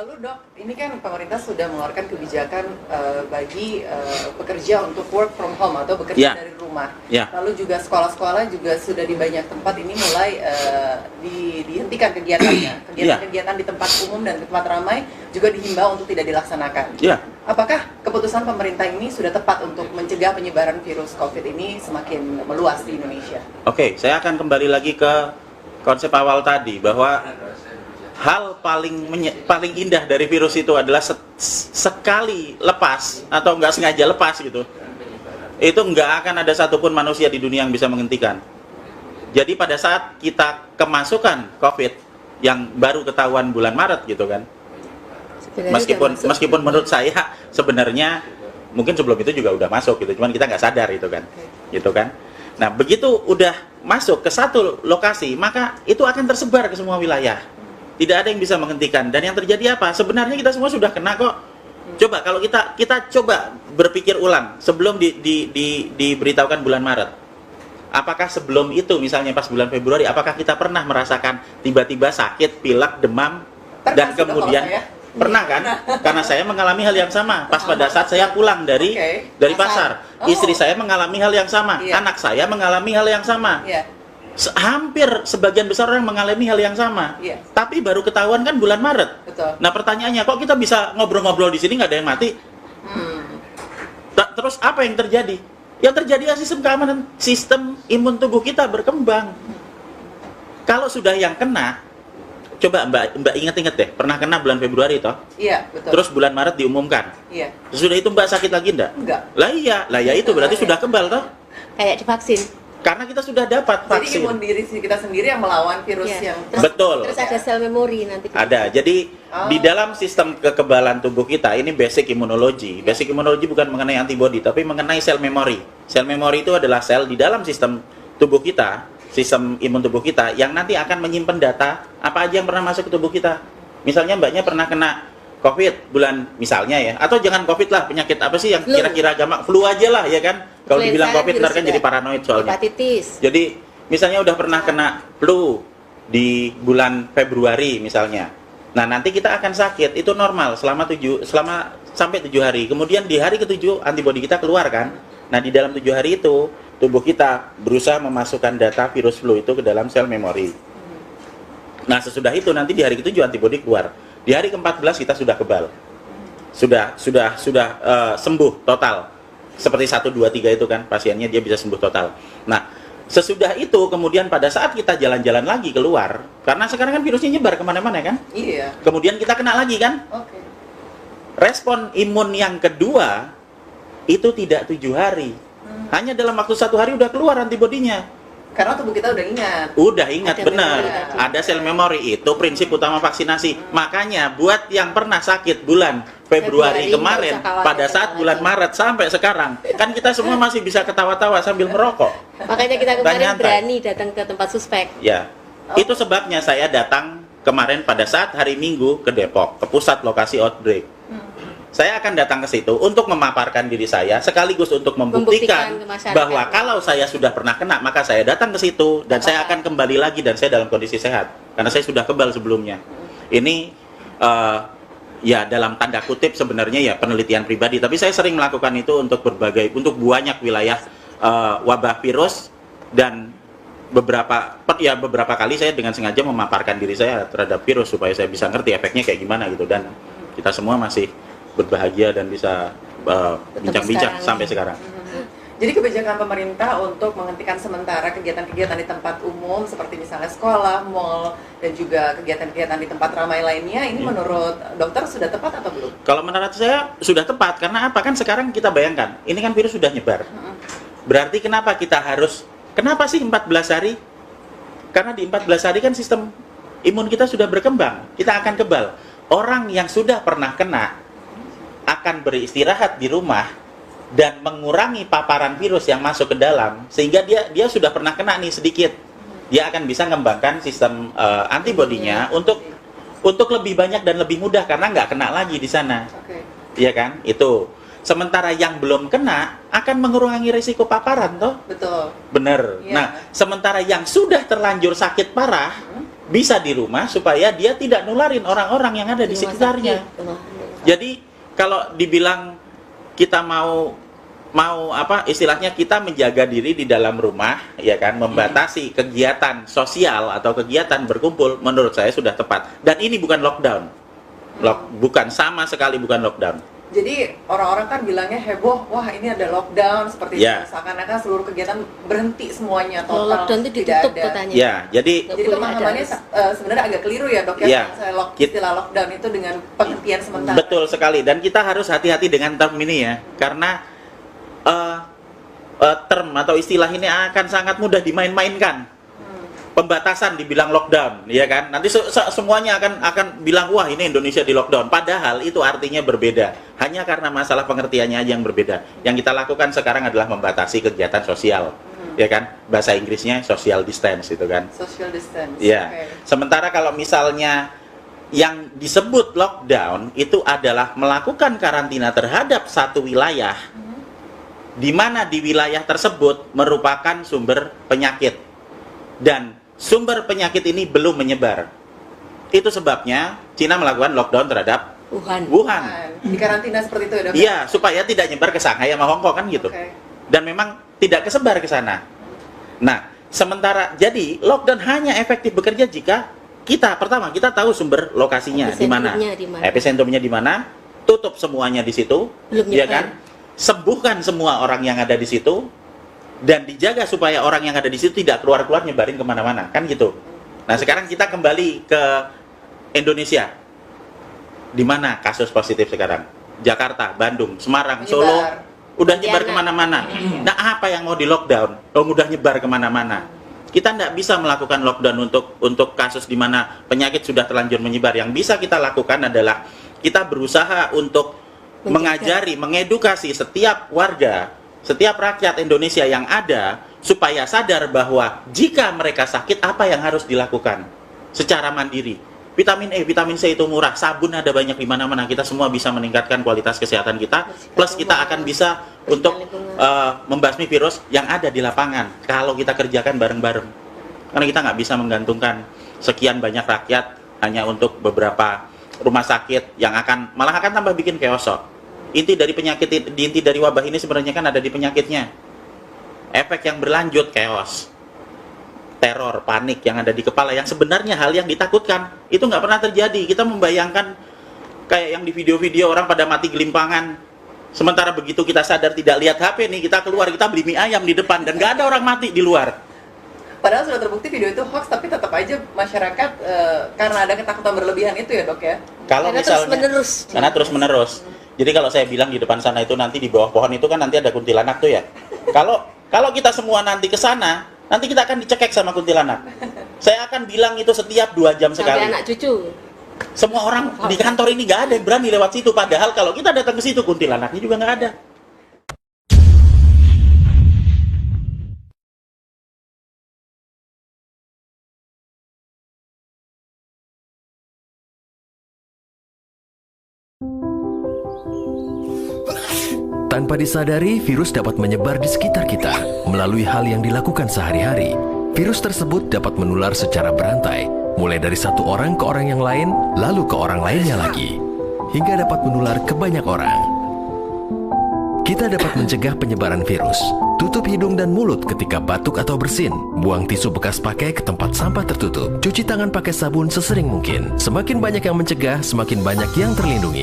Lalu dok, ini kan pemerintah sudah mengeluarkan kebijakan bagi pekerja untuk work from home atau bekerja dari rumah. Lalu juga sekolah-sekolah juga sudah di banyak tempat ini mulai dihentikan kegiatannya. Kegiatan-kegiatan di tempat umum dan tempat ramai juga dihimbau untuk tidak dilaksanakan. Apakah keputusan pemerintah ini sudah tepat untuk mencegah penyebaran virus COVID ini semakin meluas di Indonesia? Oke, saya akan kembali lagi ke konsep awal tadi bahwa hal paling indah dari virus itu adalah sekali lepas atau nggak sengaja lepas gitu, itu nggak akan ada satupun manusia di dunia yang bisa menghentikan. Jadi pada saat kita kemasukan COVID yang baru ketahuan bulan Maret gitu kan, meskipun menurut saya sebenarnya mungkin sebelum itu juga udah masuk gitu, cuman kita nggak sadar itu kan, gitu kan. Nah begitu udah masuk ke satu lokasi, maka itu akan tersebar ke semua wilayah. Tidak ada yang bisa menghentikan. Dan yang terjadi apa? Sebenarnya kita semua sudah kena kok. Coba kalau kita coba berpikir ulang sebelum diberitahukan bulan Maret. Apakah sebelum itu misalnya pas bulan Februari, apakah kita pernah merasakan tiba-tiba sakit, pilek, demam dan kemudian pernah kan? Karena saya mengalami hal yang sama. Pas pada saat saya pulang dari pasar, istri saya mengalami hal yang sama, anak saya mengalami hal yang sama. Hampir sebagian besar orang mengalami hal yang sama, tapi baru ketahuan kan bulan Maret. Nah pertanyaannya, kok kita bisa ngobrol-ngobrol di sini nggak ada yang mati? Terus apa yang terjadi? Yang terjadi adalah sistem keamanan, sistem imun tubuh kita berkembang. Kalau sudah yang kena, coba Mbak ingat-ingat deh, pernah kena bulan Februari toh? Iya, betul. Terus bulan Maret diumumkan. Iya. Sudah itu Mbak sakit lagi enggak? Enggak. Lah iya itu berarti sudah kebal toh? Kayak divaksin. Karena kita sudah dapat vaksin. Jadi imun diri kita sendiri yang melawan virus yang betul. Terus ada sel memori nanti. Ada. Jadi di dalam sistem kekebalan tubuh kita ini basic immunology. Basic immunology bukan mengenai antibody, tapi mengenai sel memori. Sel memori itu adalah sel di dalam sistem tubuh kita, sistem imun tubuh kita yang nanti akan menyimpan data apa aja yang pernah masuk ke tubuh kita. Misalnya Mbaknya pernah kena COVID bulan misalnya ya, atau jangan COVID lah, penyakit apa sih yang kira-kira gampang, flu aja lah ya kan. Kalau dibilang COVID ntar kan jadi paranoid soalnya. Hepatitis. Jadi misalnya udah pernah kena flu di bulan Februari misalnya. Nah, nanti kita akan sakit, itu normal selama sampai 7 hari. Kemudian di hari ke-7 antibodi kita keluar kan. Nah, di dalam 7 hari itu tubuh kita berusaha memasukkan data virus flu itu ke dalam sel memori. Nah, sesudah itu nanti di hari ke-7 antibodi keluar. Di hari ke-14 kita sudah kebal. Sudah sembuh total. Seperti 1, 2, 3 itu kan, pasiennya dia bisa sembuh total. Nah, sesudah itu kemudian pada saat kita jalan-jalan lagi keluar, karena sekarang kan virusnya nyebar kemana-mana kan? Iya. Kemudian kita kena lagi kan? Respon imun yang kedua itu tidak 7 hari. Hanya dalam waktu 1 hari udah keluar antibodinya. Karena tubuh kita udah ingat. Udah ingat, benar. Ada sel memori, itu prinsip utama vaksinasi. Makanya buat yang pernah sakit bulan Februari kemarin, pada saat bulan Maret sampai sekarang, kan kita semua masih bisa ketawa-tawa sambil merokok. Makanya kita kemarin berani datang ke tempat suspek. Ya, itu sebabnya saya datang kemarin pada saat hari Minggu ke Depok, ke pusat lokasi outbreak. Saya akan datang ke situ untuk memaparkan diri saya, sekaligus untuk membuktikan bahwa kalau saya sudah pernah kena, maka saya datang ke situ dan saya akan kembali lagi dan saya dalam kondisi sehat karena saya sudah kebal sebelumnya. Ini ya dalam tanda kutip sebenarnya ya penelitian pribadi, tapi saya sering melakukan itu untuk banyak wilayah wabah virus, dan beberapa kali saya dengan sengaja memaparkan diri saya terhadap virus supaya saya bisa ngerti efeknya kayak gimana gitu, dan kita semua masih berbahagia dan bisa bincang-bincang sampai sekarang. Jadi kebijakan pemerintah untuk menghentikan sementara kegiatan-kegiatan di tempat umum seperti misalnya sekolah, mal, dan juga kegiatan-kegiatan di tempat ramai lainnya, ini menurut dokter sudah tepat atau belum? Kalau menurut saya sudah tepat, karena apa? Kan sekarang kita bayangkan, ini kan virus sudah nyebar. Berarti kenapa sih 14 hari? Karena di 14 hari kan sistem imun kita sudah berkembang, kita akan kebal. Orang yang sudah pernah kena akan beristirahat di rumah dan mengurangi paparan virus yang masuk ke dalam, sehingga dia sudah pernah kena nih sedikit, dia akan bisa mengembangkan sistem antibodinya untuk lebih banyak dan lebih mudah karena nggak kena lagi di sana. Iya kan? Itu. Sementara yang belum kena akan mengurangi risiko paparan toh? Betul. Bener. Nah, sementara yang sudah terlanjur sakit parah bisa di rumah supaya dia tidak nularin orang-orang yang ada di sekitarnya. Jadi kalau dibilang kita mau istilahnya kita menjaga diri di dalam rumah, ya kan, membatasi kegiatan sosial atau kegiatan berkumpul, menurut saya sudah tepat. Dan ini bukan lockdown, bukan, sama sekali bukan lockdown. Jadi orang-orang kan bilangnya heboh, wah ini ada lockdown seperti itu, seakan-akan seluruh kegiatan berhenti semuanya total. Lockdown itu ditutup katanya. Ya, jadi pemahamannya sebenarnya agak keliru ya dok ya. Istilah lockdown itu dengan penghentian sementara. Betul sekali, dan kita harus hati-hati dengan term ini ya, karena term atau istilah ini akan sangat mudah dimain-mainkan. Pembatasan dibilang lockdown, ya kan? Nanti semuanya akan bilang wah ini Indonesia di lockdown. Padahal itu artinya berbeda. Hanya karena masalah pengertiannya aja yang berbeda. Yang kita lakukan sekarang adalah membatasi kegiatan sosial, ya kan? Bahasa Inggrisnya social distance, itu kan? Social distance. Ya. Okay. Sementara kalau misalnya yang disebut lockdown itu adalah melakukan karantina terhadap satu wilayah, di mana di wilayah tersebut merupakan sumber penyakit dan sumber penyakit ini belum menyebar. Itu sebabnya Cina melakukan lockdown terhadap Wuhan. Di karantina seperti itu ya dok? Iya, supaya tidak nyebar ke Shanghai sama Hong Kong kan gitu. Okay. Dan memang tidak kesebar ke sana. Nah, sementara jadi lockdown hanya efektif bekerja jika kita tahu sumber lokasinya di mana. Epicentrumnya di mana? Tutup semuanya di situ, ya kan? Sembuhkan semua orang yang ada di situ. Dan dijaga supaya orang yang ada di situ tidak keluar-keluar nyebarin kemana-mana, kan gitu. Nah sekarang kita kembali ke Indonesia. Di mana kasus positif sekarang? Jakarta, Bandung, Semarang, Solo, udah nyebar kemana-mana. Nah apa yang mau di lockdown? Udah nyebar kemana-mana. Kita tidak bisa melakukan lockdown untuk kasus di mana penyakit sudah terlanjur menyebar. Yang bisa kita lakukan adalah kita berusaha untuk mengajari, mengedukasi setiap warga, setiap rakyat Indonesia yang ada supaya sadar bahwa jika mereka sakit apa yang harus dilakukan secara mandiri. Vitamin E, vitamin C itu murah, sabun ada banyak di mana-mana. Kita semua bisa meningkatkan kualitas kesehatan kita, plus kita akan bisa untuk membasmi virus yang ada di lapangan kalau kita kerjakan bareng-bareng. Karena kita nggak bisa menggantungkan sekian banyak rakyat hanya untuk beberapa rumah sakit yang malah akan tambah bikin chaos. Inti dari wabah ini sebenarnya kan ada di penyakitnya. Efek yang berlanjut, chaos, teror, panik yang ada di kepala, yang sebenarnya hal yang ditakutkan itu nggak pernah terjadi. Kita membayangkan kayak yang di video-video orang pada mati gelimpangan. Sementara begitu kita sadar tidak lihat HP nih, kita keluar, kita beli mie ayam di depan dan nggak ada orang mati di luar. Padahal sudah terbukti video itu hoax, tapi tetap aja masyarakat karena ada ketakutan berlebihan itu ya dok ya. Kalau karena terus menerus. Jadi kalau saya bilang di depan sana itu nanti di bawah pohon itu kan nanti ada kuntilanak tuh ya. Kalau kita semua nanti ke sana, nanti kita akan dicekek sama kuntilanak. Saya akan bilang itu setiap 2 jam sekali. Sampai anak cucu. Semua orang di kantor ini nggak ada yang berani lewat situ. Padahal kalau kita datang ke situ kuntilanaknya juga nggak ada. Tanpa disadari, virus dapat menyebar di sekitar kita melalui hal yang dilakukan sehari-hari. Virus tersebut dapat menular secara berantai, mulai dari satu orang ke orang yang lain, lalu ke orang lainnya lagi, hingga dapat menular ke banyak orang. Kita dapat mencegah penyebaran virus. Tutup hidung dan mulut ketika batuk atau bersin. Buang tisu bekas pakai ke tempat sampah tertutup. Cuci tangan pakai sabun sesering mungkin. Semakin banyak yang mencegah, semakin banyak yang terlindungi.